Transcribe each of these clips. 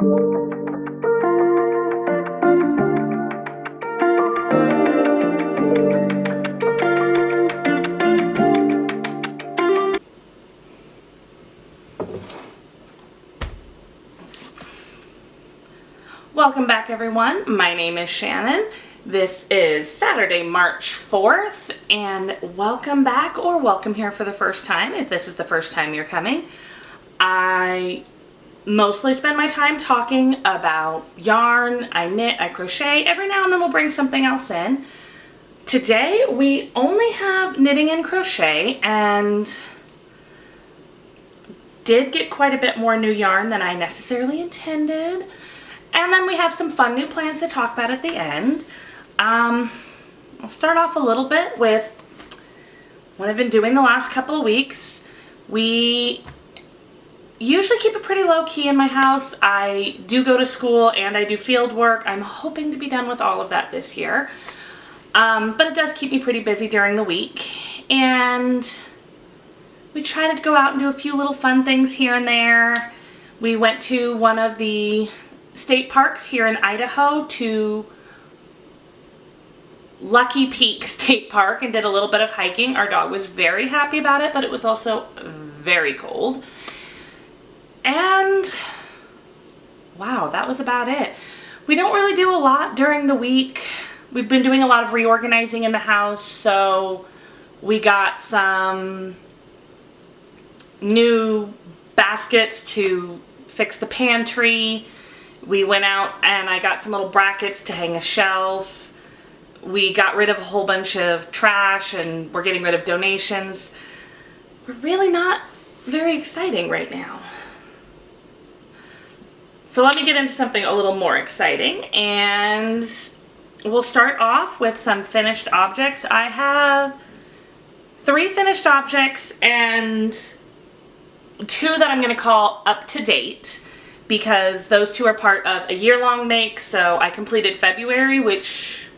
Welcome back, everyone. My name is Shannon. This is Saturday, March 4th, and welcome back, or welcome here for the first time if this is the first time you're coming. I mostly spend my time talking about yarn. I knit, I crochet. Every now and then we'll bring something else in. Today we only have knitting and crochet, and did get quite a bit more new yarn than I necessarily intended. And then we have some fun new plans to talk about at the end. I'll start off a little bit with what I've been doing the last couple of weeks. We usually keep it pretty low key in my house. I do go to school and I do field work. I'm hoping to be done with all of that this year. But it does keep me pretty busy during the week. And we try to go out and do a few little fun things here and there. We went to one of the state parks here in Idaho, to Lucky Peak State Park, and did a little bit of hiking. Our dog was very happy about it, but it was also very cold. And wow, that was about it. We don't really do a lot during the week. We've been doing a lot of reorganizing in the house, so we got some new baskets to fix the pantry. We went out and I got some little brackets to hang a shelf. We got rid of a whole bunch of trash and we're getting rid of donations. We're really not very exciting right now. So let me get into something a little more exciting, and we'll start off with some finished objects. I have 3 finished objects and 2 that I'm going to call up to date, because those 2 are part of a year-long make. So I completed February, which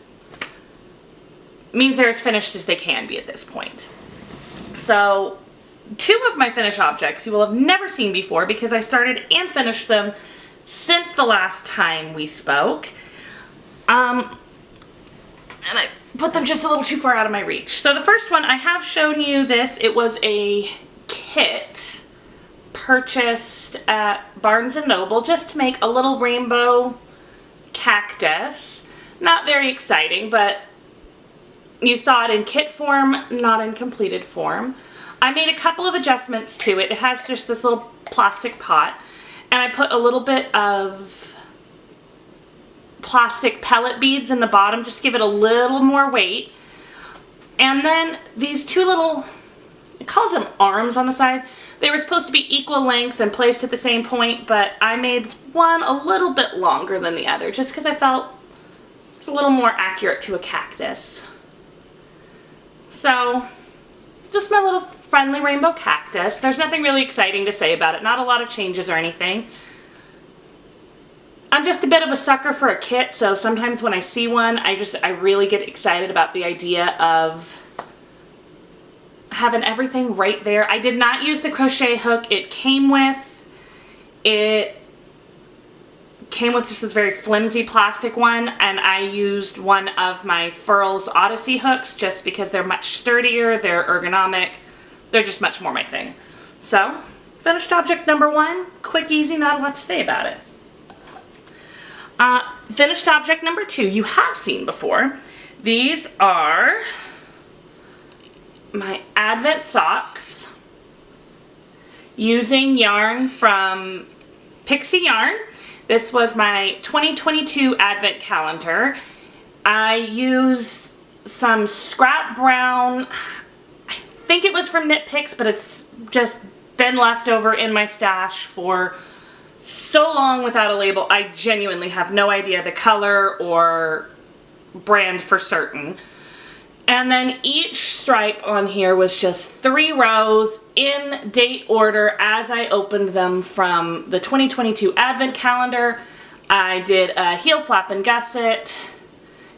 means they're as finished as they can be at this point. So 2 of my finished objects you will have never seen before, because I started and finished them since the last time we spoke. And I put them just a little too far out of my reach. So the first one, I have shown you this. It was a kit purchased at Barnes & Noble just to make a little rainbow cactus. Not very exciting, but you saw it in kit form, not in completed form. I made a couple of adjustments to it. It has just this little plastic pot, and I put a little bit of plastic pellet beads in the bottom just to give it a little more weight. And then these 2 little, it calls them arms on the side. They were supposed to be equal length and placed at the same point, but I made one a little bit longer than the other just because I felt it's a little more accurate to a cactus. So, just my little friendly rainbow cactus. There's nothing really exciting to say about it. Not a lot of changes or anything. I'm just a bit of a sucker for a kit, so sometimes when I see one, I really get excited about the idea of having everything right there. I did not use the crochet hook it came with. It came with just this very flimsy plastic one, and I used one of my Furls Odyssey hooks just because they're much sturdier, they're ergonomic, they're just much more my thing. So, finished object number 1, quick, easy, not a lot to say about it. Finished object number 2, you have seen before. These are my Advent socks using yarn from Pixie Yarn. This was my 2022 Advent calendar. I used some scrap brown, I think it was from Knit Picks, but it's just been left over in my stash for so long without a label. I genuinely have no idea the color or brand for certain. And then each stripe on here was just 3 rows in date order as I opened them from the 2022 Advent calendar. I did a heel flap and gusset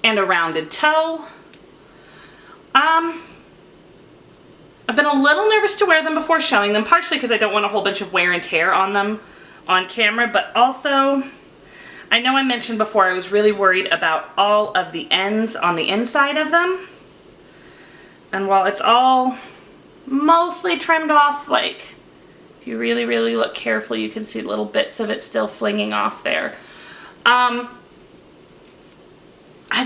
and a rounded toe. I've been a little nervous to wear them before showing them, partially because I don't want a whole bunch of wear and tear on them on camera, but also I know I mentioned before I was really worried about all of the ends on the inside of them. And while it's all mostly trimmed off, like, if you really, really look carefully, you can see little bits of it still flinging off there. I've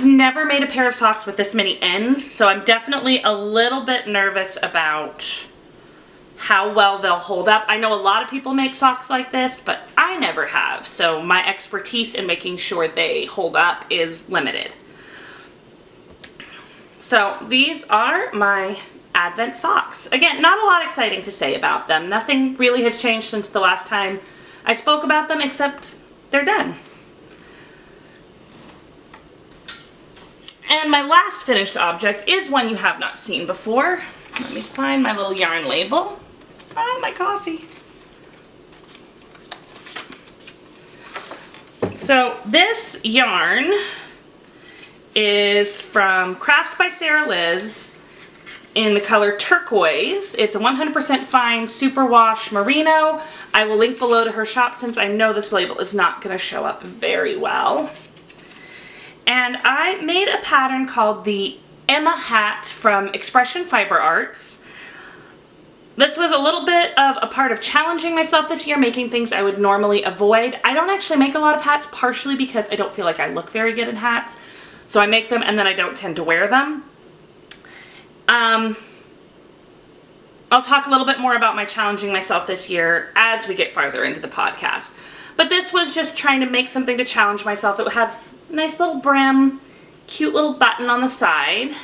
never made a pair of socks with this many ends, so I'm definitely a little bit nervous about how well they'll hold up. I know a lot of people make socks like this, but I never have, so my expertise in making sure they hold up is limited. So these are my Advent socks. Again, not a lot exciting to say about them. Nothing really has changed since the last time I spoke about them, except they're done. And my last finished object is one you have not seen before. Let me find my little yarn label. Oh, my coffee. So this yarn is from Crafts by Sarah Liz in the color turquoise. It's a 100% fine superwash merino. I will link below to her shop since I know this label is not going to show up very well. And I made a pattern called the Emma hat from Expression Fiber Arts. This was a little bit of a part of challenging myself this year, making things I would normally avoid. I don't actually make a lot of hats, partially because I don't feel like I look very good in hats. So I make them and then I don't tend to wear them. I'll talk a little bit more about my challenging myself this year as we get farther into the podcast. But this was just trying to make something to challenge myself. It has a nice little brim, cute little button on the side.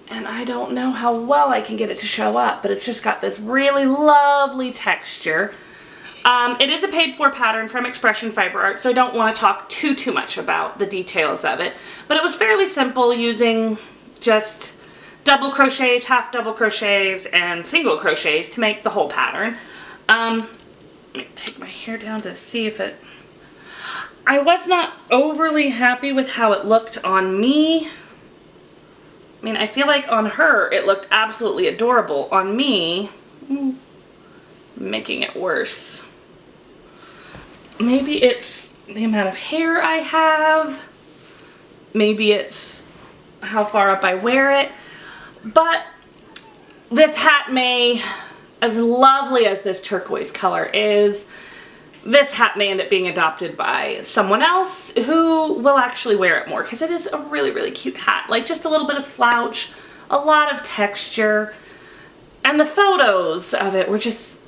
And I don't know how well I can get it to show up, but it's just got this really lovely texture. It is a paid-for pattern from Expression Fiber Arts, so I don't want to talk too much about the details of it. But it was fairly simple using just double crochets, half double crochets, and single crochets to make the whole pattern. Let me take my hair down to see if it... I was not overly happy with how it looked on me. I mean, I feel like on her it looked absolutely adorable. On me, making it worse. Maybe it's the amount of hair I have. Maybe it's how far up I wear it. But this hat may, as lovely as this turquoise color is, this hat may end up being adopted by someone else who will actually wear it more, because it is a really, really cute hat. Like, just a little bit of slouch, a lot of texture, and the photos of it were just,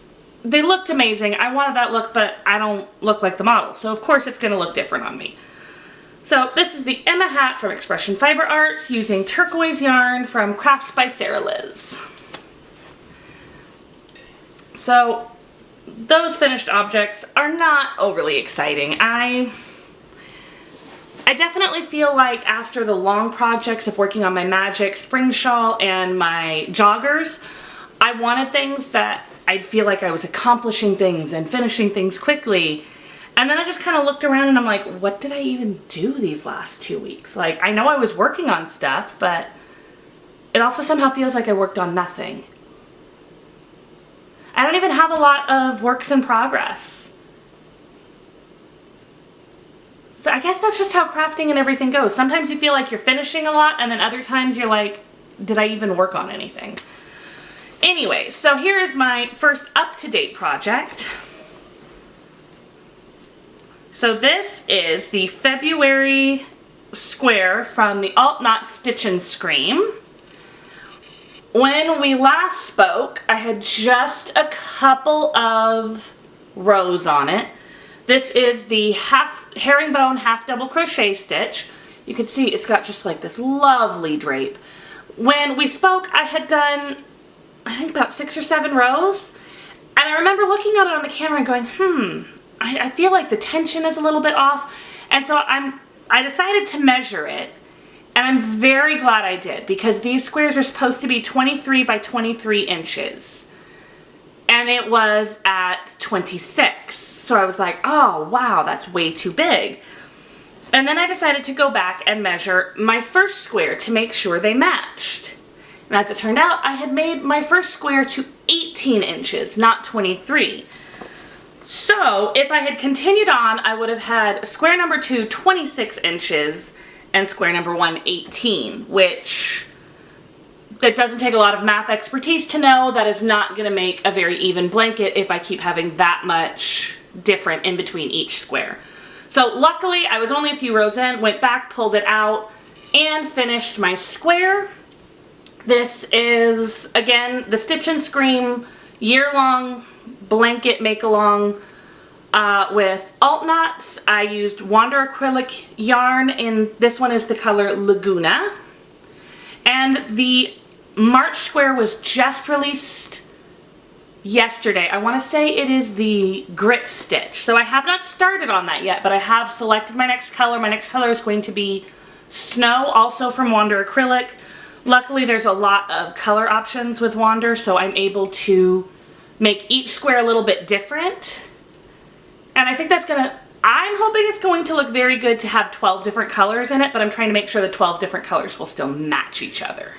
they looked amazing. I wanted that look, but I don't look like the model, so of course it's going to look different on me. So this is the Emma hat from Expression Fiber Arts using turquoise yarn from Crafts by Sarah Liz. So those finished objects are not overly exciting. I definitely feel like after the long projects of working on my magic spring shawl and my joggers, I wanted things that I'd feel like I was accomplishing things and finishing things quickly. And then I just kind of looked around and I'm like, what did I even do these last 2 weeks? Like, I know I was working on stuff, but it also somehow feels like I worked on nothing. I don't even have a lot of works in progress. So I guess that's just how crafting and everything goes. Sometimes you feel like you're finishing a lot, and then other times you're like, did I even work on anything? Anyway, so here is my first up-to-date project. So this is the February square from the Alt Knot Stitch and Scream. When we last spoke, I had just a couple of rows on it. This is the herringbone half double crochet stitch. You can see it's got just like this lovely drape. When we spoke, I had done, I think, about 6 or 7 rows. And I remember looking at it on the camera and going, I feel like the tension is a little bit off. And so I decided to measure it. And I'm very glad I did, because these squares are supposed to be 23 by 23 inches. And it was at 26. So I was like, oh wow, that's way too big. And then I decided to go back and measure my first square to make sure they matched. And as it turned out, I had made my first square to 18 inches, not 23. So if I had continued on, I would have had square number 2 26 inches and square number 1 18, which that doesn't take a lot of math expertise to know that is not going to make a very even blanket if I keep having that much different in between each square. So luckily I was only a few rows in, went back, pulled it out, and finished my square. This is, again, the Stitch and Scream year-long blanket make-along with alt knots. I used Wander acrylic yarn, and this one is the color Laguna. And the March square was just released yesterday. I want to say it is the Grit Stitch. So I have not started on that yet, but I have selected my next color. My next color is going to be Snow, also from Wander acrylic. Luckily there's a lot of color options with Wander, so I'm able to make each square a little bit different. And I think that's gonna, I'm hoping it's going to look very good to have 12 different colors in it, but I'm trying to make sure the 12 different colors will still match each other.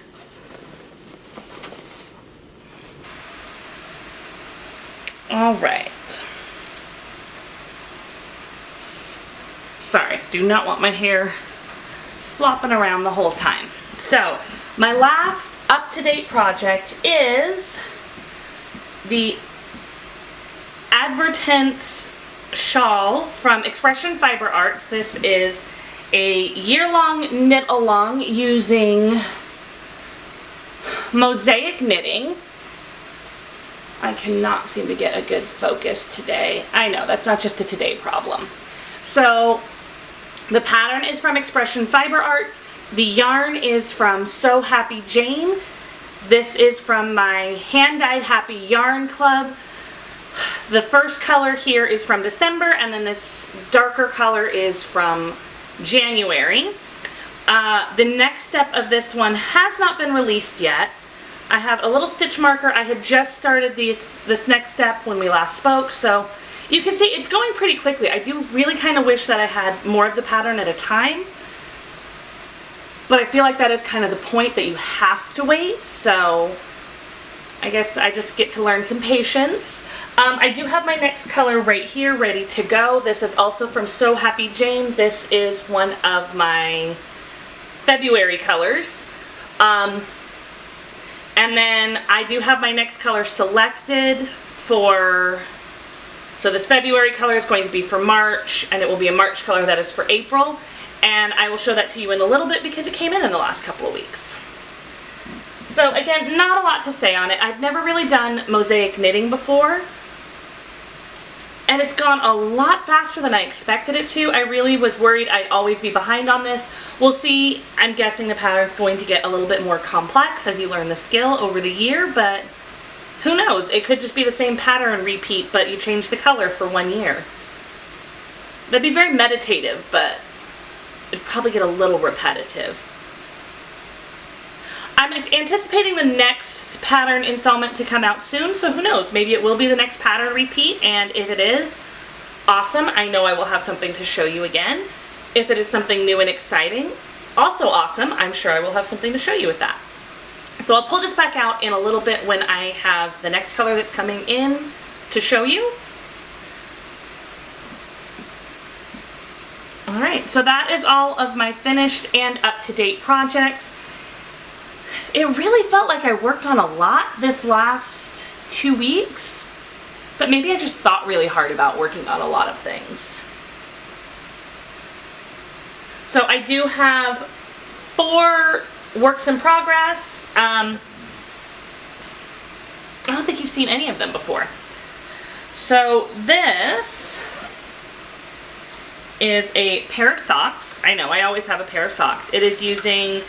All right. Sorry, do not want my hair flopping around the whole time. So, my last up-to-date project is the Advertence shawl from Expression Fiber Arts. This is a year-long knit-along using mosaic knitting. I cannot seem to get a good focus today. I know, that's not just a today problem. So, the pattern is from Expression Fiber Arts. The yarn is from So Happy Jane. This is from my hand-dyed Happy Yarn Club. The first color here is from December, and then this darker color is from January. The next step of this one has not been released yet. I have a little stitch marker. I had just started this next step when we last spoke, so you can see it's going pretty quickly. I do really kind of wish that I had more of the pattern at a time, but I feel like that is kind of the point that you have to wait, so I guess I just get to learn some patience. I do have my next color right here ready to go. This is also from So Happy Jane. This is one of my February colors. And then I do have my next color selected for, so this February color is going to be for March, and it will be a March color that is for April. And I will show that to you in a little bit because it came in the last couple of weeks. So again, not a lot to say on it. I've never really done mosaic knitting before, and it's gone a lot faster than I expected it to. I really was worried I'd always be behind on this. We'll see. I'm guessing the pattern's going to get a little bit more complex as you learn the skill over the year, but who knows? It could just be the same pattern repeat, but you change the color for 1 year. That'd be very meditative, but it'd probably get a little repetitive. I'm anticipating the next pattern installment to come out soon, so who knows? Maybe it will be the next pattern repeat, and if it is, awesome. I know I will have something to show you again. If it is something new and exciting, also awesome. I'm sure I will have something to show you with that. So I'll pull this back out in a little bit when I have the next color that's coming in to show you. Alright, so that is all of my finished and up-to-date projects. It really felt like I worked on a lot this last 2 weeks, but maybe I just thought really hard about working on a lot of things. So I do have 4 works in progress. I don't think you've seen any of them before. So this is a pair of socks. I know, I always have a pair of socks. It is using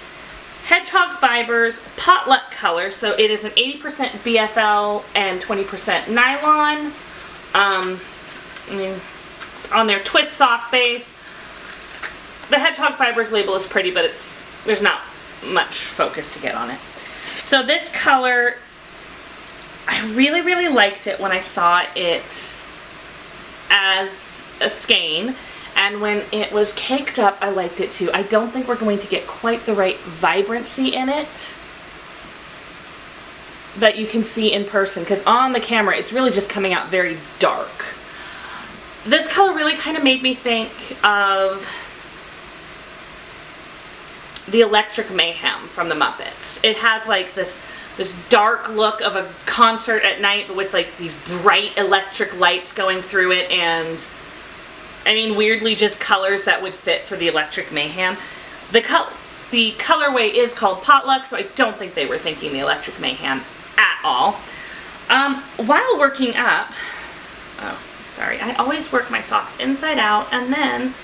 Hedgehog Fibers Potluck color, so it is an 80% BFL and 20% nylon. I mean, on their twist sock base. The Hedgehog Fibers label is pretty, but there's not much focus to get on it. So this color, I really, really liked it when I saw it as a skein. And when it was caked up, I liked it too. I don't think we're going to get quite the right vibrancy in it that you can see in person, because on the camera, it's really just coming out very dark. This color really kind of made me think of the Electric Mayhem from the Muppets. It has like this dark look of a concert at night, but with like these bright electric lights going through it, and I mean weirdly just colors that would fit for the Electric Mayhem. The colorway is called Potluck, so I don't think they were thinking the Electric Mayhem at all. While working up, oh sorry, I always work my socks inside out, and then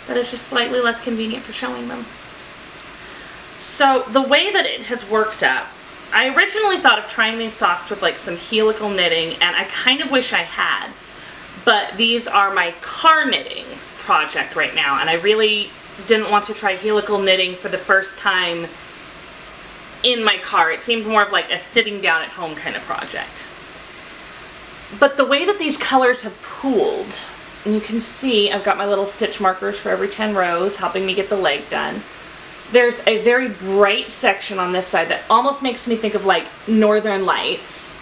that is just slightly less convenient for showing them. So the way that it has worked up, I originally thought of trying these socks with like some helical knitting, and I kind of wish I had, but these are my car knitting project right now, and I really didn't want to try helical knitting for the first time in my car. It seemed more of like a sitting down at home kind of project. But the way that these colors have pooled, and you can see I've got my little stitch markers for every 10 rows helping me get the leg done. There's a very bright section on this side that almost makes me think of like Northern Lights.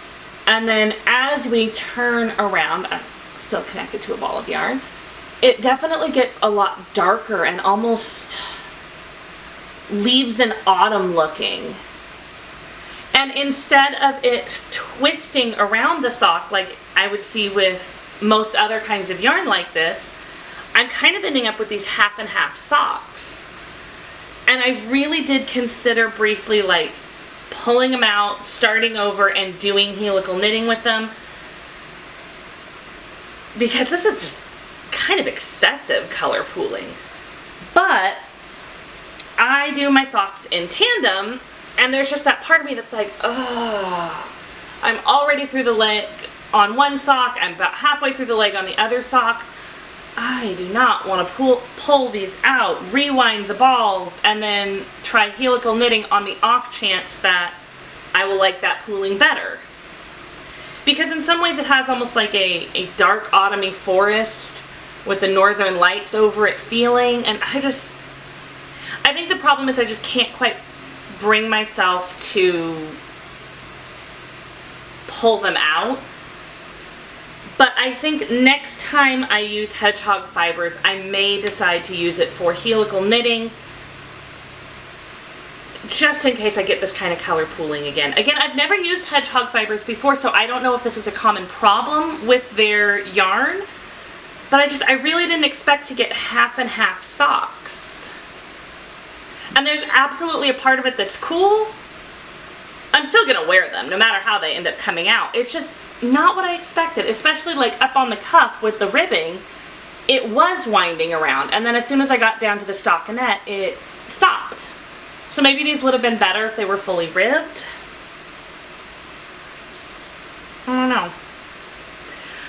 And then as we turn around, I'm still connected to a ball of yarn, it definitely gets a lot darker and almost leaves an autumn looking. And instead of it twisting around the sock like I would see with most other kinds of yarn like this, I'm kind of ending up with these half and half socks. And I really did consider briefly like pulling them out, starting over, and doing helical knitting with them, because this is just kind of excessive color pooling. But I do my socks in tandem, and there's just that part of me that's like, ugh, I'm already through the leg on one sock, I'm about halfway through the leg on the other sock. I do not want to pull these out, rewind the balls, and then try helical knitting on the off chance that I will like that pooling better. Because in some ways it has almost like a dark autumny forest with the Northern Lights over it feeling, and I think the problem is I just can't quite bring myself to pull them out. But I think next time I use hedgehog fibers, I may decide to use it for helical knitting, just in case I get this kind of color pooling again. Again, I've never used hedgehog fibers before, so I don't know if this is a common problem with their yarn, but I really didn't expect to get half and half socks. And there's absolutely a part of it that's cool. I'm still gonna wear them no matter how they end up coming out. It's just not what I expected, especially like up on the cuff with the ribbing. It was winding around, and then as soon as I got down to the stockinette, it stopped. So maybe these would have been better if they were fully ribbed. I don't know.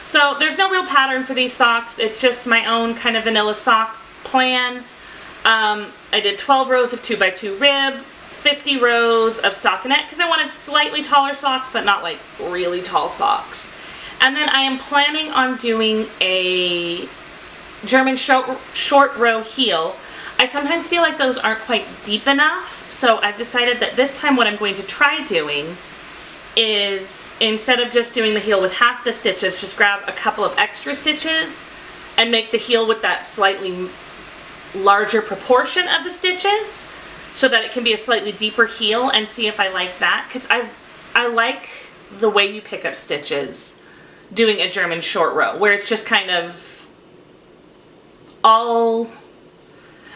So there's no real pattern for these socks. It's just my own kind of vanilla sock plan. I did 12 rows of 2x2 rib, 50 rows of stockinette because I wanted slightly taller socks, but not like really tall socks. And then I am planning on doing a German short row heel. I sometimes feel like those aren't quite deep enough, so I've decided that this time what I'm going to try doing is, instead of just doing the heel with half the stitches, just grab a couple of extra stitches and make the heel with that slightly larger proportion of the stitches, so that it can be a slightly deeper heel, and see if I like that, because I like the way you pick up stitches doing a German short row, where it's just kind of all,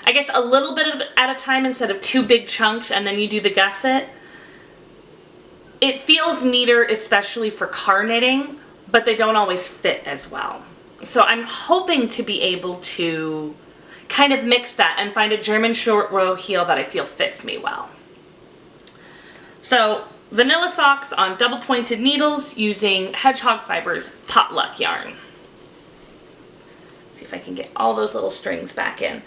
I guess, a little bit at a time instead of two big chunks and then you do the gusset. It feels neater, especially for car knitting, but they don't always fit as well. So I'm hoping to be able to kind of mix that and find a German short row heel that I feel fits me well. So vanilla socks on double pointed needles using Hedgehog Fibers Potluck yarn. See if I can get all those little strings back in.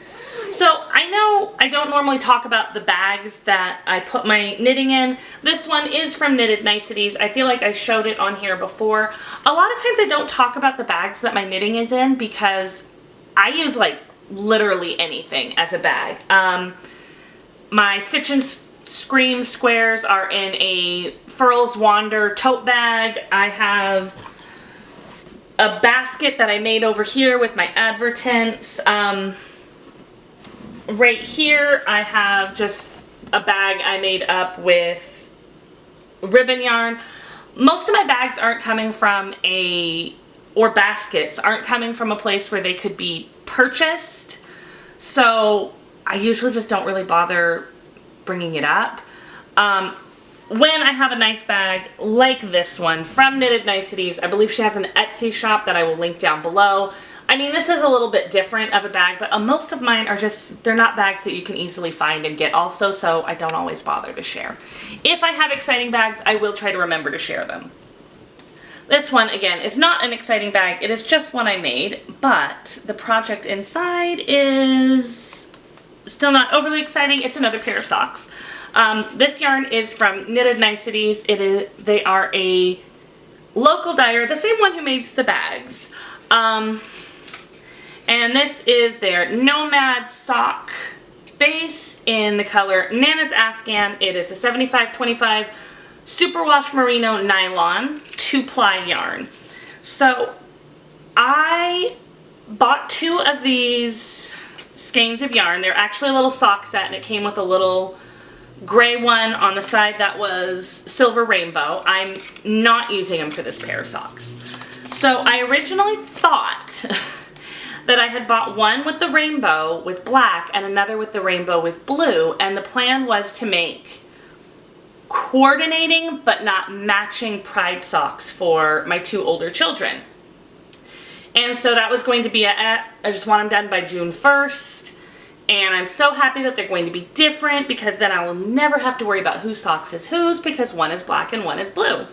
So I know I don't normally talk about the bags that I put my knitting in. This one is from Knitted Niceties. I feel like I showed it on here before. A lot of times I don't talk about the bags that my knitting is in because I use like literally anything as a bag. My Stitch and Scream squares are in a Furls Wander tote bag. I have a basket that I made over here with my Advertence. Right here I have just a bag I made up with ribbon yarn. Most of my bags aren't coming from or baskets aren't coming from a place where they could be purchased. So I usually just don't really bother bringing it up. When I have a nice bag like this one from Knitted Niceties, I believe she has an Etsy shop that I will link down below. I mean, this is a little bit different of a bag, but most of mine are just, they're not bags that you can easily find and get also, so I don't always bother to share. If I have exciting bags, I will try to remember to share them. This one, again, is not an exciting bag. It is just one I made, but the project inside is still not overly exciting. It's another pair of socks. This yarn is from Knitted Niceties. They are a local dyer, the same one who makes the bags. And this is their Nomad sock base in the color Nana's Afghan. It is a 75/25 superwash merino nylon 2-ply yarn. So I bought 2 of these skeins of yarn. They're actually a little sock set, and it came with a little gray one on the side that was silver rainbow. I'm not using them for this pair of socks. So I originally thought that I had bought one with the rainbow with black and another with the rainbow with blue, and the plan was to make coordinating but not matching pride socks for my 2 older children. And so that was going to be I just want them done by June 1st. And I'm so happy that they're going to be different, because then I will never have to worry about whose socks is whose, because one is black and one is blue.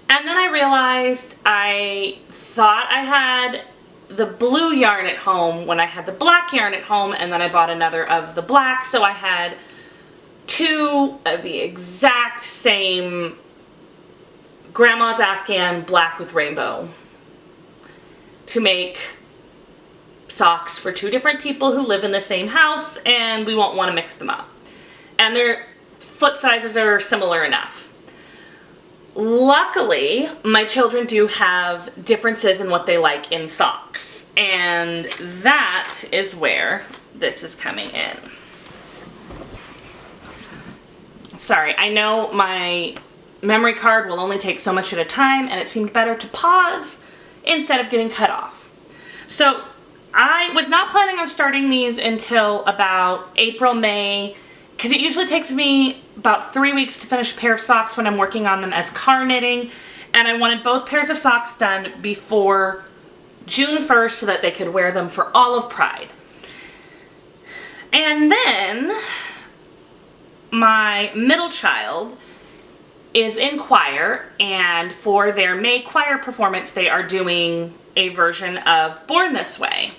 And then I realized I thought I had the blue yarn at home when I had the black yarn at home, and then I bought another of the black, so I had 2 of the exact same Grandma's Afghan black with rainbow to make socks for 2 different people who live in the same house, and we won't want to mix them up. And their foot sizes are similar enough. Luckily, my children do have differences in what they like in socks, and that is where this is coming in. Sorry, I know my memory card will only take so much at a time, and it seemed better to pause instead of getting cut off. So I was not planning on starting these until about April, May, because it usually takes me about 3 weeks to finish a pair of socks when I'm working on them as car knitting, and I wanted both pairs of socks done before June 1st so that they could wear them for all of Pride. And then my middle child is in choir, and for their May choir performance they are doing a version of Born This Way.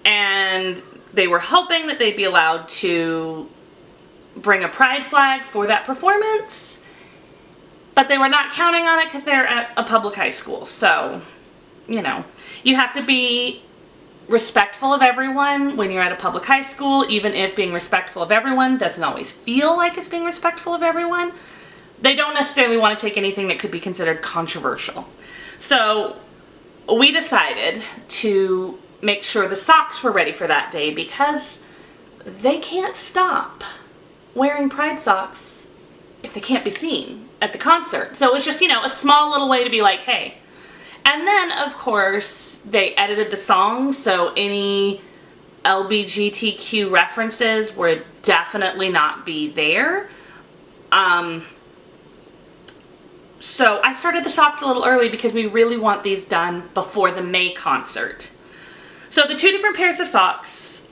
And they were hoping that they'd be allowed to bring a pride flag for that performance, but they were not counting on it because they're at a public high school. So, you know, you have to be respectful of everyone when you're at a public high school, even if being respectful of everyone doesn't always feel like it's being respectful of everyone. They don't necessarily want to take anything that could be considered controversial. So we decided to make sure the socks were ready for that day, because they can't stop wearing pride socks if they can't be seen at the concert. So it was just, you know, a small little way to be like, hey. And then, of course, they edited the song, so any LGBTQ references would definitely not be there. So I started the socks a little early because we really want these done before the May concert. So the 2 different pairs of socks,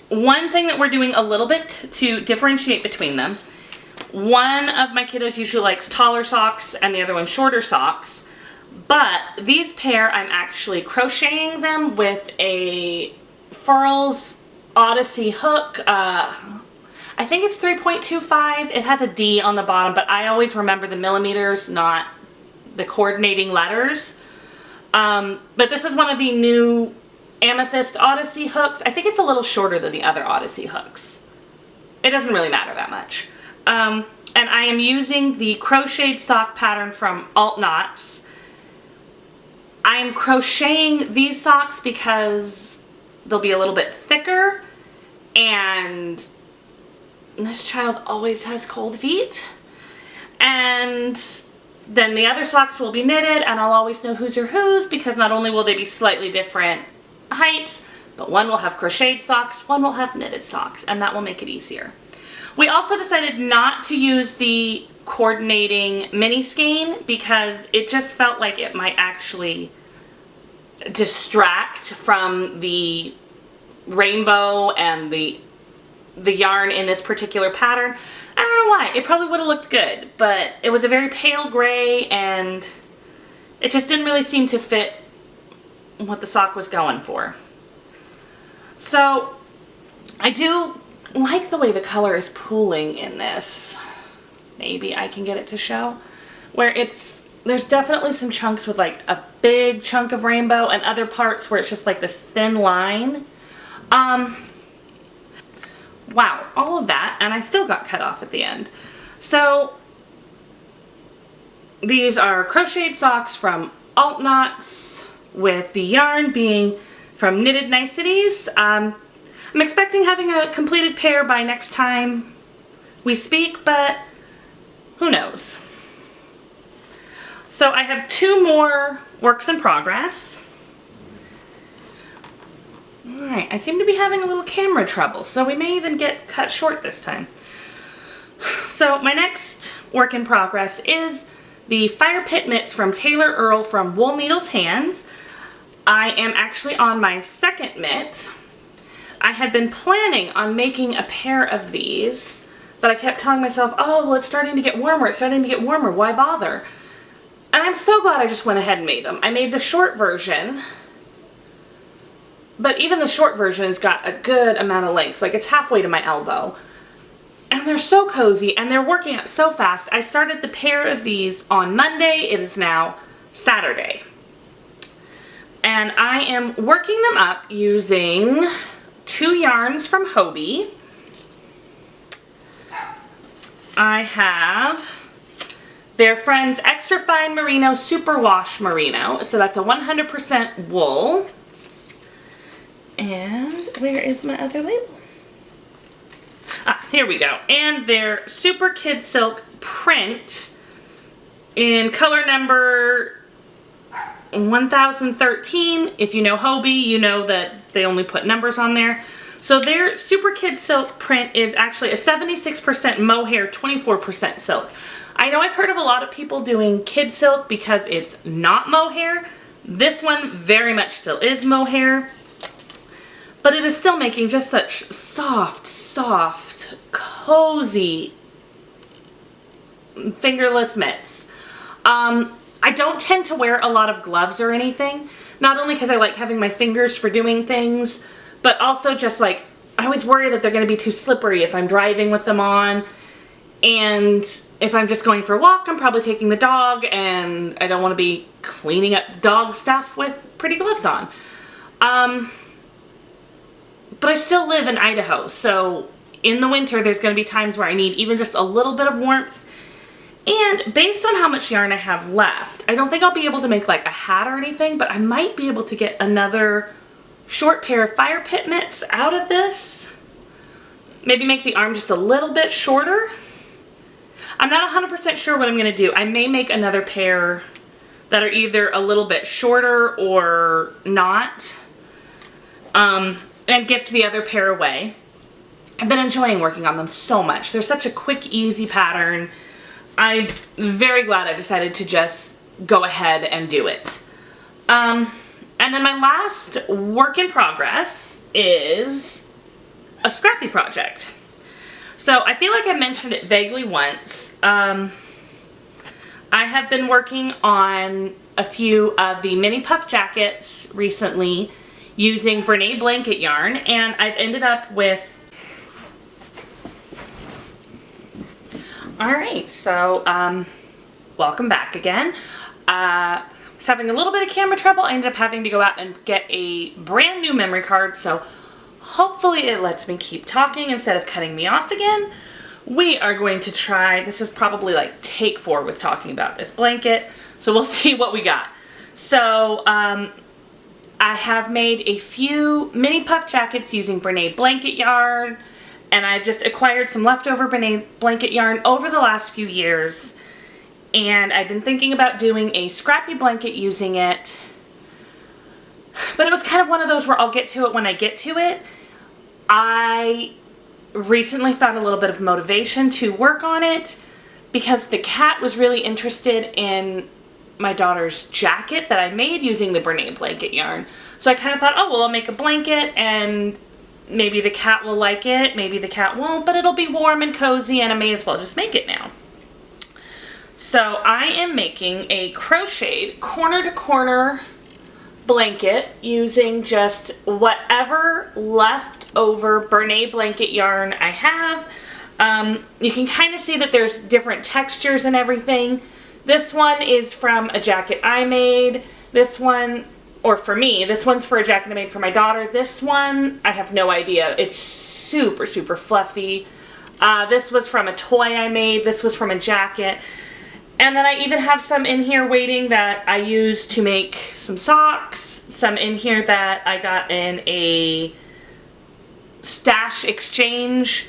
one thing that we're doing a little bit to differentiate between them, one of my kiddos usually likes taller socks and the other one shorter socks, but these pair I'm actually crocheting them with a Furls Odyssey hook. I think it's 3.25. It has a D on the bottom, but I always remember the millimeters, not the coordinating letters. But this is one of the new Amethyst Odyssey hooks. I think it's a little shorter than the other Odyssey hooks. It doesn't really matter that much. And I am using the crocheted sock pattern from Alt Knots. I'm crocheting these socks because they'll be a little bit thicker, and this child always has cold feet. And then the other socks will be knitted, and I'll always know whose are whose, because not only will they be slightly different heights, but one will have crocheted socks, one will have knitted socks, and that will make it easier. We also decided not to use the coordinating mini skein because it just felt like it might actually distract from the rainbow and the yarn in this particular pattern. I don't know why. It probably would have looked good, but it was a very pale gray and it just didn't really seem to fit what the sock was going for. So I do like the way the color is pooling in this. Maybe I can get it to show. Where there's definitely some chunks with like a big chunk of rainbow and other parts where it's just like this thin line. Wow, all of that, and I still got cut off at the end. So these are crocheted socks from Alt Knots, with the yarn being from Knitted Niceties. I'm expecting having a completed pair by next time we speak, but who knows. So I have 2 more works in progress. Alright, I seem to be having a little camera trouble, so we may even get cut short this time. So my next work in progress is the Fire Pit Mitts from Taylor Earl from Wool Needles Hands. I am actually on my second mitt. I had been planning on making a pair of these, but I kept telling myself, oh, well, it's starting to get warmer, it's starting to get warmer, why bother? And I'm so glad I just went ahead and made them. I made the short version, but even the short version has got a good amount of length, like it's halfway to my elbow. And they're so cozy, and they're working up so fast. I started the pair of these on Monday, it is now Saturday. And I am working them up using 2 yarns from Hobbii. I have their Friends Extra Fine Merino Superwash Merino, so that's a 100% wool. And where is my other label? Ah, here we go. And their Super Kid Silk print in color number 1013. If you know Hobbii, you know that they only put numbers on there. So their Super Kid Silk print is actually a 76% mohair, 24% silk. I know I've heard of a lot of people doing kid silk because it's not mohair. This one very much still is mohair. But it is still making just such soft, soft, cozy, fingerless mitts. I don't tend to wear a lot of gloves or anything. Not only because I like having my fingers for doing things, but also just like, I always worry that they're going to be too slippery if I'm driving with them on. And if I'm just going for a walk, I'm probably taking the dog, and I don't want to be cleaning up dog stuff with pretty gloves on. But I still live in Idaho, so in the winter there's going to be times where I need even just a little bit of warmth. And based on how much yarn I have left, I don't think I'll be able to make like a hat or anything, but I might be able to get another short pair of Fire Pit Mitts out of this. Maybe make the arm just a little bit shorter. I'm not 100% sure what I'm going to do. I may make another pair that are either a little bit shorter or not. And gift the other pair away. I've been enjoying working on them so much. They're such a quick, easy pattern. I'm very glad I decided to just go ahead and do it. And then my last work in progress is a scrappy project. So I feel like I mentioned it vaguely once. I have been working on a few of the mini puff jackets recently using Brene blanket yarn, and I've ended up with... Alright, so welcome back again. I was having a little bit of camera trouble. I ended up having to go out and get a brand new memory card, so hopefully it lets me keep talking instead of cutting me off again. We are going to try, this is probably like take 4 with talking about this blanket, so we'll see what we got. So I have made a few mini puff jackets using Brene blanket yarn, and I've just acquired some leftover Brene blanket yarn over the last few years, and I've been thinking about doing a scrappy blanket using it, but it was kind of one of those where I'll get to it when I get to it. I recently found a little bit of motivation to work on it because the cat was really interested in my daughter's jacket that I made using the Brene blanket yarn. So I kind of thought, oh, well, I'll make a blanket and maybe the cat will like it, maybe the cat won't, but it'll be warm and cozy and I may as well just make it now. So I am making a crocheted corner to corner blanket using just whatever leftover Brene blanket yarn I have. You can kind of see that there's different textures and everything. This one is from a jacket I made. This one, or for me, this one's for a jacket I made for my daughter. This one, I have no idea. It's super, super fluffy. This was from a toy I made. This was from a jacket. And then I even have some in here waiting that I used to make some socks. Some in here that I got in a stash exchange.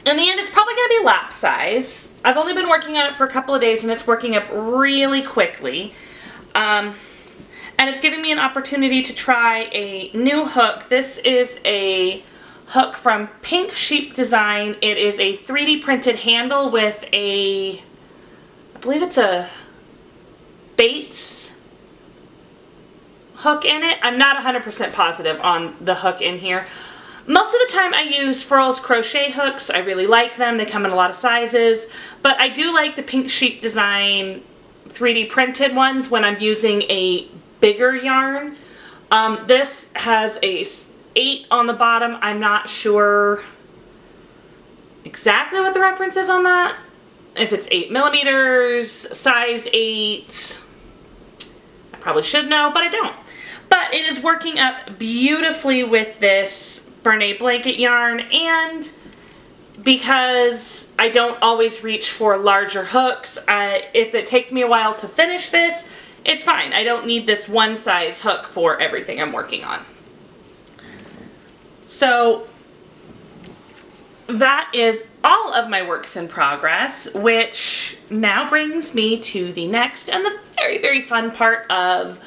In the end, it's probably going to be lap size. I've only been working on it for a couple of days and it's working up really quickly. And it's giving me an opportunity to try a new hook. This is a hook from Pink Sheep Design. It is a 3D printed handle with a, I believe it's a Bates hook in it. I'm not 100% positive on the hook in here. Most of the time I use Furls crochet hooks. I really like them. They come in a lot of sizes. But I do like the Pink Sheep Design 3D printed ones when I'm using a bigger yarn. This has a 8 on the bottom. I'm not sure exactly what the reference is on that. If it's 8 millimeters, size 8. I probably should know, but I don't. But it is working up beautifully with this Brene blanket yarn, and because I don't always reach for larger hooks, if it takes me a while to finish this, it's fine. I don't need this one size hook for everything I'm working on. So that is all of my works in progress, which now brings me to the next and the very, very fun part of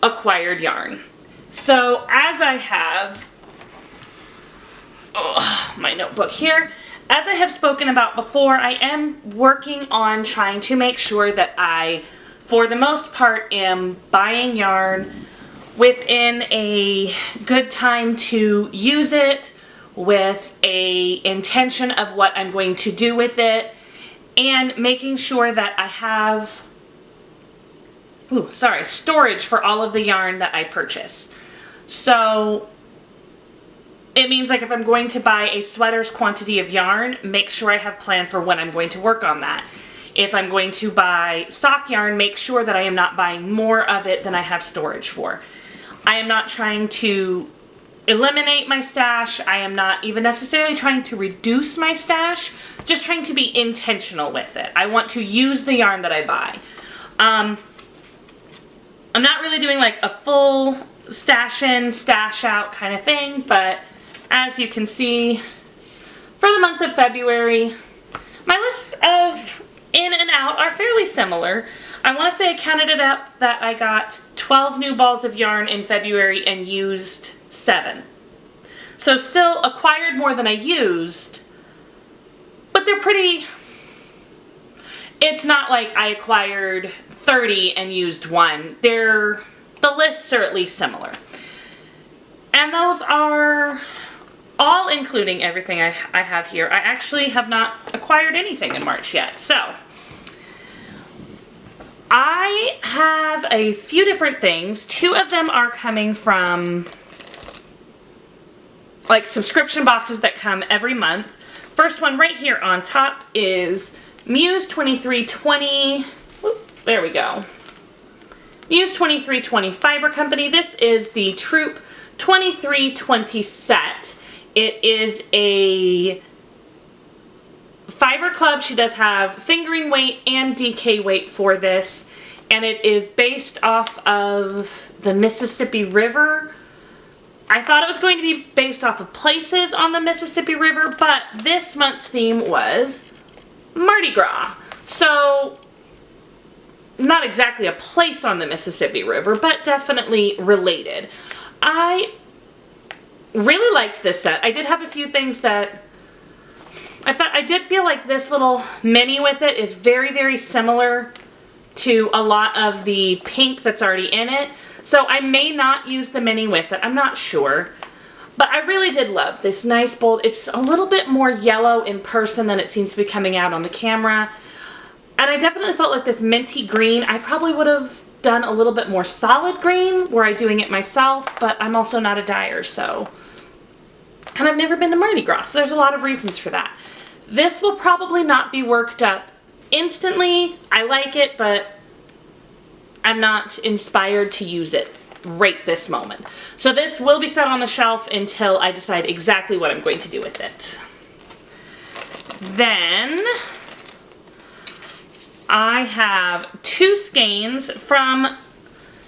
acquired yarn. So as I have my notebook here, as I have spoken about before, I am working on trying to make sure that I, for the most part, am buying yarn within a good time to use it, with a intention of what I'm going to do with it, and making sure that I have storage for all of the yarn that I purchase. So it means, like, if I'm going to buy a sweater's quantity of yarn, make sure I have planned for when I'm going to work on that. If I'm going to buy sock yarn, make sure that I am not buying more of it than I have storage for. I am not trying to eliminate my stash. I am not even necessarily trying to reduce my stash, just trying to be intentional with it. I want to use the yarn that I buy. I'm not really doing like a full stash in, stash out kind of thing, but as you can see, for the month of February, my lists of in and out are fairly similar. I want to say I counted it up that I got 12 new balls of yarn in February and used 7. So still acquired more than I used, but they're pretty, it's not like I acquired 30 and used 1. The lists are at least similar. And those are all including everything I have here. I actually have not acquired anything in March yet. So I have a few different things. 2 of them are coming from like subscription boxes that come every month. First one right here on top is Muse 2320. Whoop, there we go. Muse 2320 Fiber Company. This is the Troop 2320 set. It is a fiber club. She does have fingering weight and DK weight for this. and it is based off of the Mississippi River. I thought it was going to be based off of places on the Mississippi River, but this month's theme was Mardi Gras. So, not exactly a place on the Mississippi River, but definitely related. I really liked this set. I did have a few things that I did feel like this little mini with it is very, very similar to a lot of the pink that's already in it. So I may not use the mini with it. I'm not sure. But I really did love this nice bold. It's a little bit more yellow in person than it seems to be coming out on the camera. And I definitely felt like this minty green, I probably would have done a little bit more solid green were I doing it myself, but I'm also not a dyer, so. And I've never been to Mardi Gras, so there's a lot of reasons for that. This will probably not be worked up instantly. I like it, but I'm not inspired to use it right this moment. So this will be set on the shelf until I decide exactly what I'm going to do with it. Then I have 2 skeins from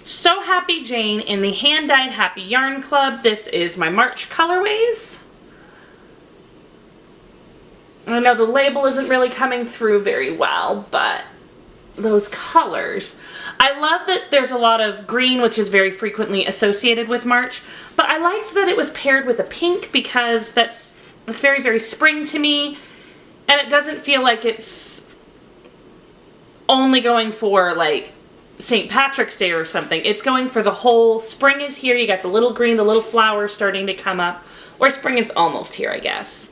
So Happy Jane in the Hand Dyed Happy Yarn Club. This is my March colorways. I know the label isn't really coming through very well, but those colors. I love that there's a lot of green, which is very frequently associated with March, but I liked that it was paired with a pink because that's very, very spring to me, and it doesn't feel like it's only going for like St. Patrick's Day or something. It's going for the whole, spring is here, you got the little green, the little flowers starting to come up, or spring is almost here, I guess.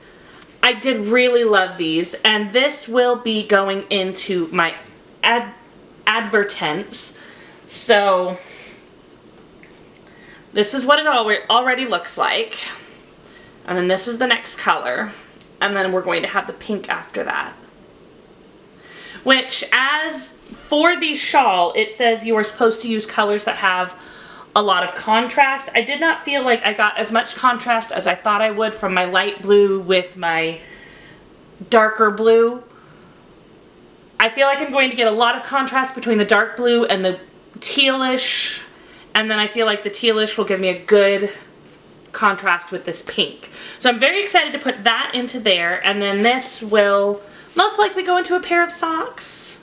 I did really love these, and this will be going into my Advertence. So this is what it already looks like, and then this is the next color, and then we're going to have the pink after that. Which, as for the shawl, it says you are supposed to use colors that have a lot of contrast. I did not feel like I got as much contrast as I thought I would from my light blue with my darker blue. I feel like I'm going to get a lot of contrast between the dark blue and the tealish, and then I feel like the tealish will give me a good contrast with this pink. So I'm very excited to put that into there, and then this will most likely go into a pair of socks.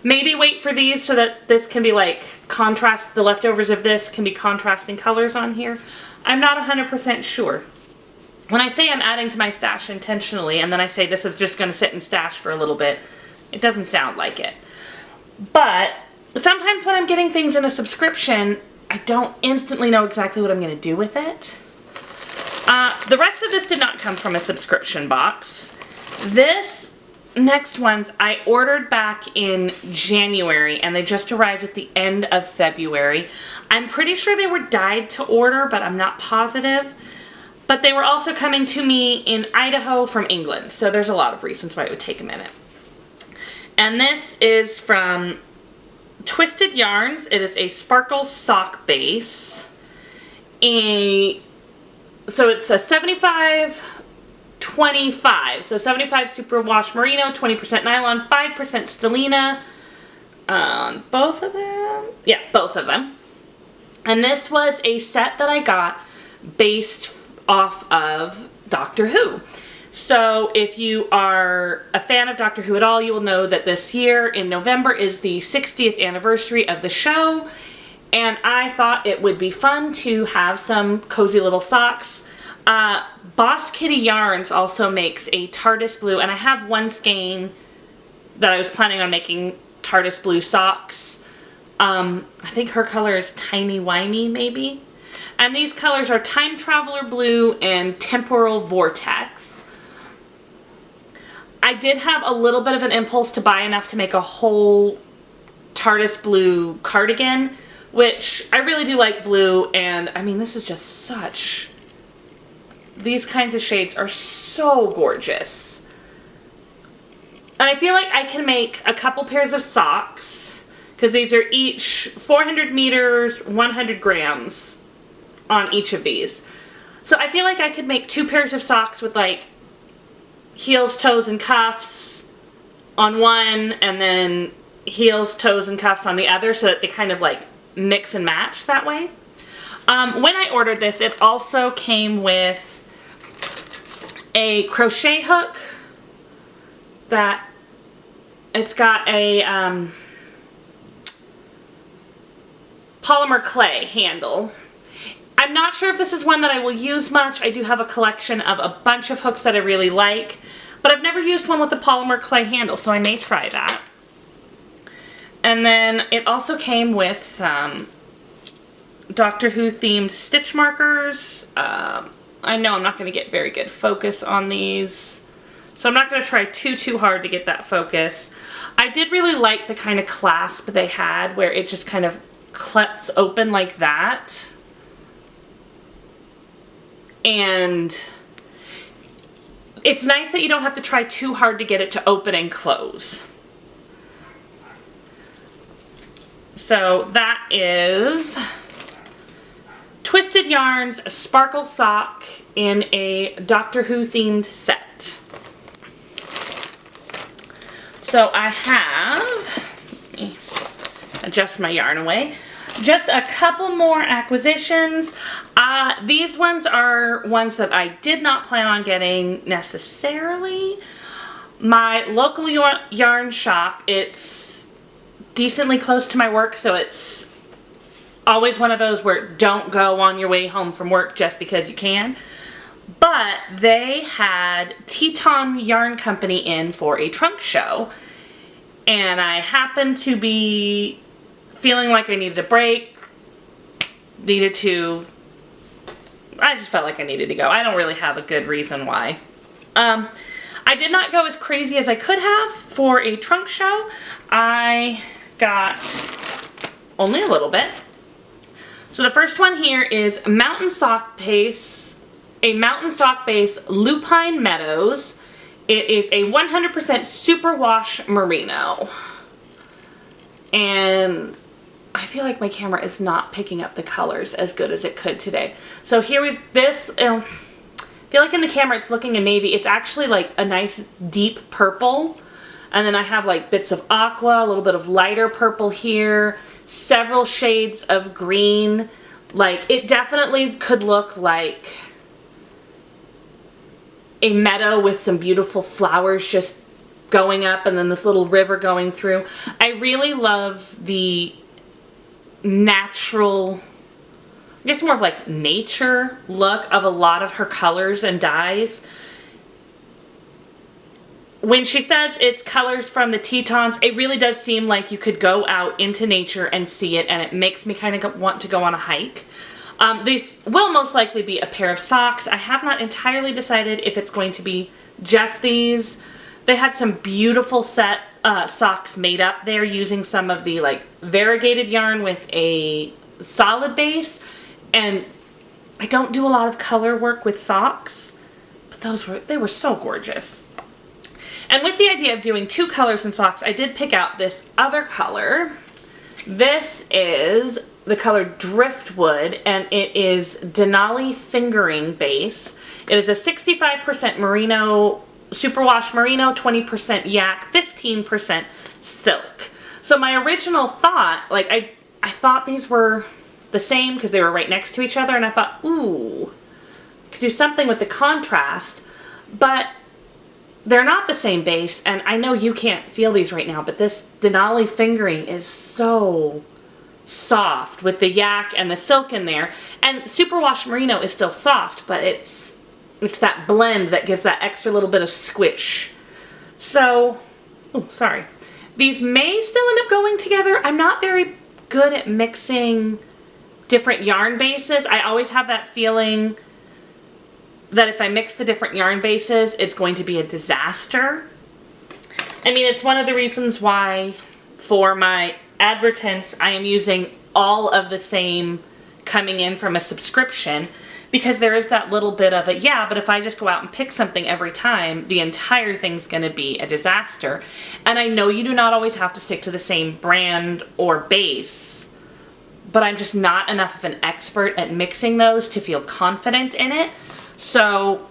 Maybe wait for these so that this can be like contrast, the leftovers of this can be contrasting colors on here. I'm not 100% sure. When I say I'm adding to my stash intentionally, and then I say this is just going to sit and stash for a little bit, it doesn't sound like it. But sometimes when I'm getting things in a subscription, I don't instantly know exactly what I'm going to do with it. The rest of this did not come from a subscription box. This next ones I ordered back in January, and they just arrived at the end of February. I'm pretty sure they were dyed to order, but I'm not positive. But they were also coming to me in Idaho from England, so there's a lot of reasons why it would take a minute. And this is from Twisted Yarns. It is a sparkle sock base. So it's a 75-25. So 75 superwash merino, 20% nylon, 5% stellina. Both of them? Yeah, both of them. And this was a set that I got based off of Doctor Who. So if you are a fan of Doctor Who at all, you will know that this year in November is the 60th anniversary of the show, and I thought it would be fun to have some cozy little socks. Boss Kitty Yarns also makes a TARDIS blue, and I have one skein that I was planning on making TARDIS blue socks. I think her color is Timey Wimey, maybe. And these colors are Time Traveler Blue and Temporal Vortex. I did have a little bit of an impulse to buy enough to make a whole TARDIS blue cardigan, which I really do like blue, and I mean, this is just such... These kinds of shades are so gorgeous. And I feel like I can make a couple pairs of socks, because these are each 400 meters, 100 grams on each of these. So I feel like I could make 2 pairs of socks with like heels, toes, and cuffs on one, and then, heels, toes, and cuffs on the other so that they kind of like mix and match that way. When I ordered this, it also came with a crochet hook that it's got a polymer clay handle. I'm not sure if this is one that I will use much. I do have a collection of a bunch of hooks that I really like, but I've never used one with a polymer clay handle, so I may try that. And then it also came with some Doctor Who themed stitch markers. I know I'm not going to get very good focus on these, so I'm not going to try too hard to get that focus. I did really like the kind of clasp they had where it just kind of clips open like that. And it's nice that you don't have to try too hard to get it to open and close. So that is Twisted Yarn's Sparkle Sock in a Doctor Who themed set. So I have, let me adjust my yarn away, just a couple more acquisitions. These ones are ones that I did not plan on getting necessarily. My local yarn shop, it's decently close to my work, so it's always one of those where don't go on your way home from work just because you can. But they had Teton Yarn Company in for a trunk show, and I happened to be feeling like I needed a break, I just felt like I needed to go. I don't really have a good reason why. I did not go as crazy as I could have for a trunk show. I got only a little bit. So the first one here is Mountain Sock Base, a Mountain Sock Base Lupine Meadows. It is a 100% superwash merino. And I feel like my camera is not picking up the colors as good as it could today. So here we've this, I feel like in the camera it's looking a navy. It's actually like a nice deep purple. And then I have like bits of aqua, a little bit of lighter purple here, several shades of green. Like it definitely could look like a meadow with some beautiful flowers just going up and then this little river going through. I really love the natural, I guess more of like nature look of a lot of her colors and dyes. When she says it's colors from the Tetons, it really does seem like you could go out into nature and see it, and it makes me kind of want to go on a hike. These will most likely be a pair of socks. I have not entirely decided if it's going to be just these. They had some beautiful set socks made up there using some of the like variegated yarn with a solid base, and I don't do a lot of color work with socks, but they were so gorgeous. And with the idea of doing two colors in socks, I did pick out this other color. This is the color Driftwood, and it is Denali fingering base. It is a 65% merino, superwash merino, 20% yak, 15% silk. So my original thought, like I thought these were the same because they were right next to each other, and I thought, ooh, could do something with the contrast, but they're not the same base, and I know you can't feel these right now, but this Denali fingering is so soft with the yak and the silk in there. And superwash merino is still soft, but it's that blend that gives that extra little bit of squish. So, oh, sorry. These may still end up going together. I'm not very good at mixing different yarn bases. I always have that feeling that if I mix the different yarn bases, it's going to be a disaster. I mean, it's one of the reasons why for my Advertence, I am using all of the same coming in from a subscription, because there is that little bit of it, yeah, but if I just go out and pick something every time, the entire thing's going to be a disaster. And I know you do not always have to stick to the same brand or base, but I'm just not enough of an expert at mixing those to feel confident in it. So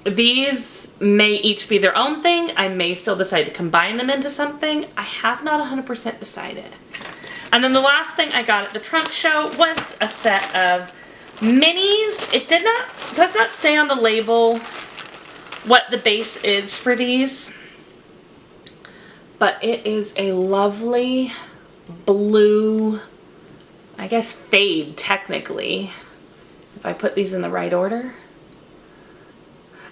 These may each be their own thing. I may still decide to combine them into something. I have not 100% decided. And then the last thing I got at the trunk show was a set of minis. It does not say on the label what the base is for these, but it is a lovely blue, I guess fade technically, if I put these in the right order.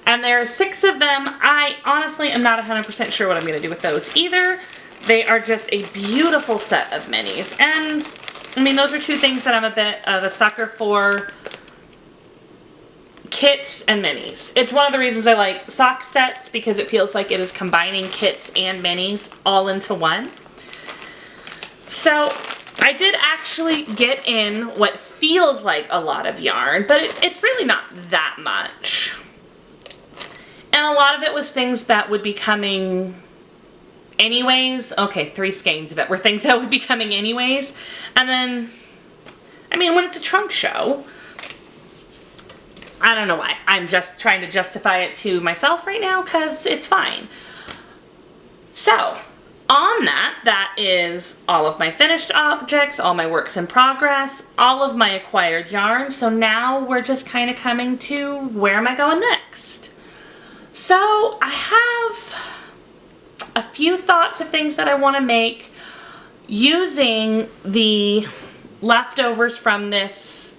And there are 6 of them. I honestly am not 100% sure what I'm going to do with those either. They are just a beautiful set of minis. And, I mean, those are 2 things that I'm a bit of a sucker for. Kits and minis. It's one of the reasons I like sock sets, because it feels like it is combining kits and minis all into one. So I did actually get in what feels like a lot of yarn, but it's really not that much. And a lot of it was things that would be coming anyways. Okay, 3 skeins of it were things that would be coming anyways. And then, I mean, when it's a trunk show, I don't know why. I'm just trying to justify it to myself right now because it's fine. So, on that is all of my finished objects, all my works in progress, all of my acquired yarn. So now we're just kind of coming to where am I going next? So, I have a few thoughts of things that I want to make using the leftovers from this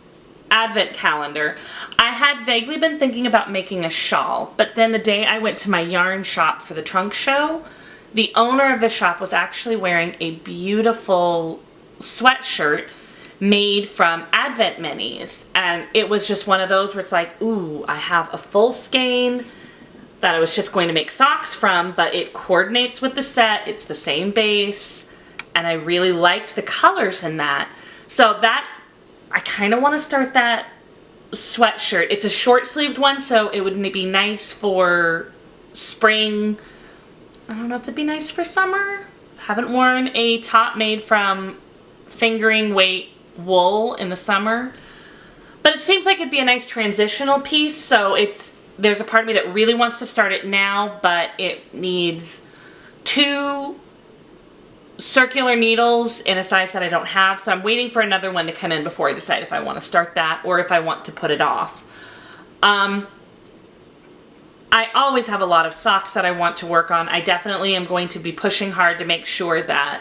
Advent calendar. I had vaguely been thinking about making a shawl, but then the day I went to my yarn shop for the trunk show, the owner of the shop was actually wearing a beautiful sweatshirt made from Advent minis, and it was just one of those where it's like, ooh, I have a full skein that I was just going to make socks from, but it coordinates with the set, it's the same base, and I really liked the colors in that. So that, I kind of want to start that sweatshirt. It's a short-sleeved one, so it would be nice for spring. I don't know if it'd be nice for summer. Haven't worn a top made from fingering weight wool in the summer. But it seems like it'd be a nice transitional piece, so there's a part of me that really wants to start it now, but it needs 2 circular needles in a size that I don't have, so I'm waiting for another one to come in before I decide if I want to start that or if I want to put it off. I always have a lot of socks that I want to work on. I definitely am going to be pushing hard to make sure that,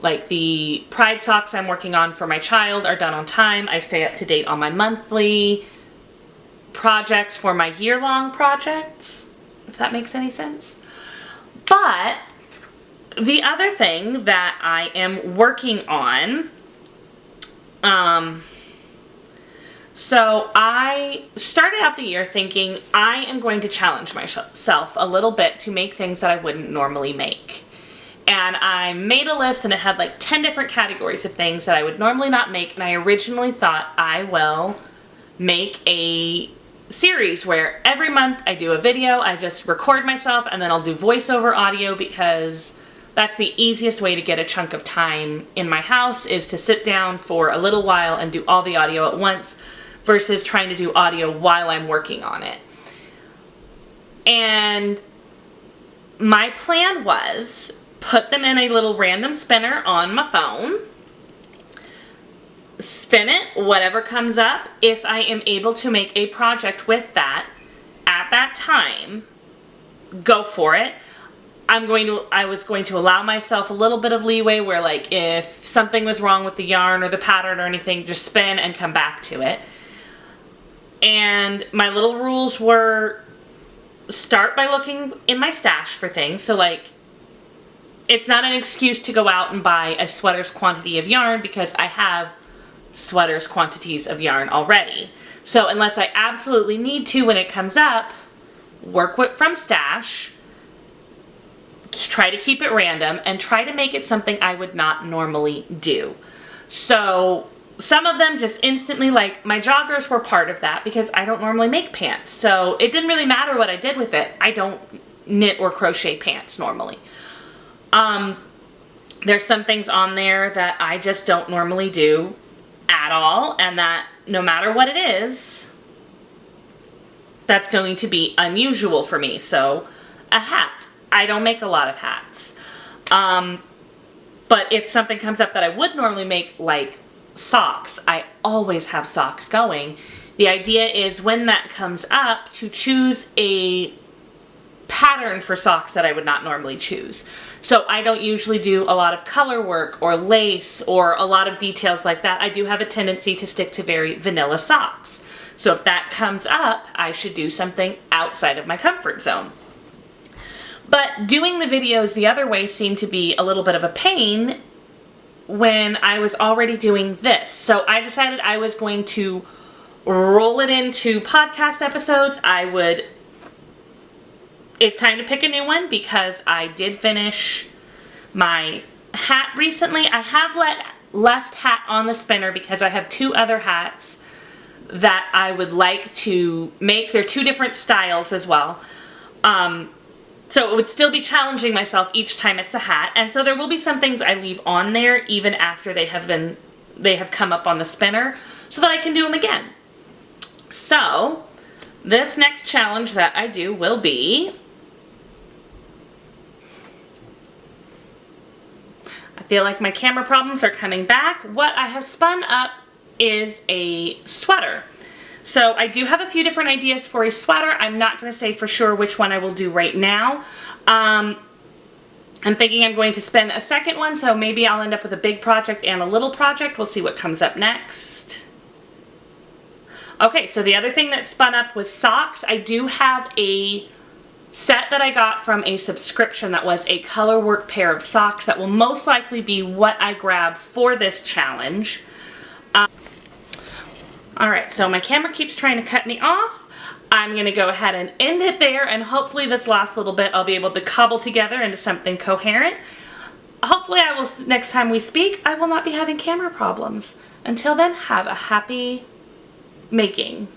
like, the Pride socks I'm working on for my child are done on time. I stay up to date on my monthly projects for my year-long projects, if that makes any sense. But the other thing that I am working on, so I started out the year thinking I am going to challenge myself a little bit to make things that I wouldn't normally make. And I made a list and it had like 10 different categories of things that I would normally not make, and I originally thought I will make a series where every month I do a video, I just record myself, and then I'll do voiceover audio, because that's the easiest way to get a chunk of time in my house, is to sit down for a little while and do all the audio at once versus trying to do audio while I'm working on it. And my plan was put them in a little random spinner on my phone, spin it, whatever comes up. If I am able to make a project with that at that time, go for it. I was going to allow myself a little bit of leeway where, like, if something was wrong with the yarn or the pattern or anything, just spin and come back to it. And my little rules were start by looking in my stash for things. So, like, it's not an excuse to go out and buy a sweater's quantity of yarn, because I have sweater's quantities of yarn already. So unless I absolutely need to when it comes up, work from stash, try to keep it random, and try to make it something I would not normally do. So some of them just instantly, like my joggers were part of that because I don't normally make pants. So it didn't really matter what I did with it. I don't knit or crochet pants normally. There's some things on there that I just don't normally do at all, and that no matter what it is, that's going to be unusual for me. So a hat. I don't make a lot of hats. But if something comes up that I would normally make, like socks, I always have socks going. The idea is when that comes up to choose a pattern for socks that I would not normally choose. So I don't usually do a lot of color work or lace or a lot of details like that. I do have a tendency to stick to very vanilla socks. So if that comes up, I should do something outside of my comfort zone. But doing the videos the other way seemed to be a little bit of a pain when I was already doing this. So I decided I was going to roll it into podcast episodes. It's time to pick a new one because I did finish my hat recently. I have left hat on the spinner because I have 2 other hats that I would like to make. They're 2 different styles as well. So it would still be challenging myself each time it's a hat. And so there will be some things I leave on there even after they have come up on the spinner so that I can do them again. So this next challenge that I do will be, I feel like my camera problems are coming back. What I have spun up is a sweater. So I do have a few different ideas for a sweater. I'm not going to say for sure which one I will do right now. I'm thinking I'm going to spin a second one, so maybe I'll end up with a big project and a little project. We'll see what comes up next. Okay, so the other thing that spun up was socks. I do have a set that I got from a subscription that was a color work pair of socks that will most likely be what I grabbed for this challenge. Alright, so my camera keeps trying to cut me off. I'm going to go ahead and end it there, and hopefully this last little bit I'll be able to cobble together into something coherent. Hopefully next time we speak, I will not be having camera problems. Until then, have a happy making.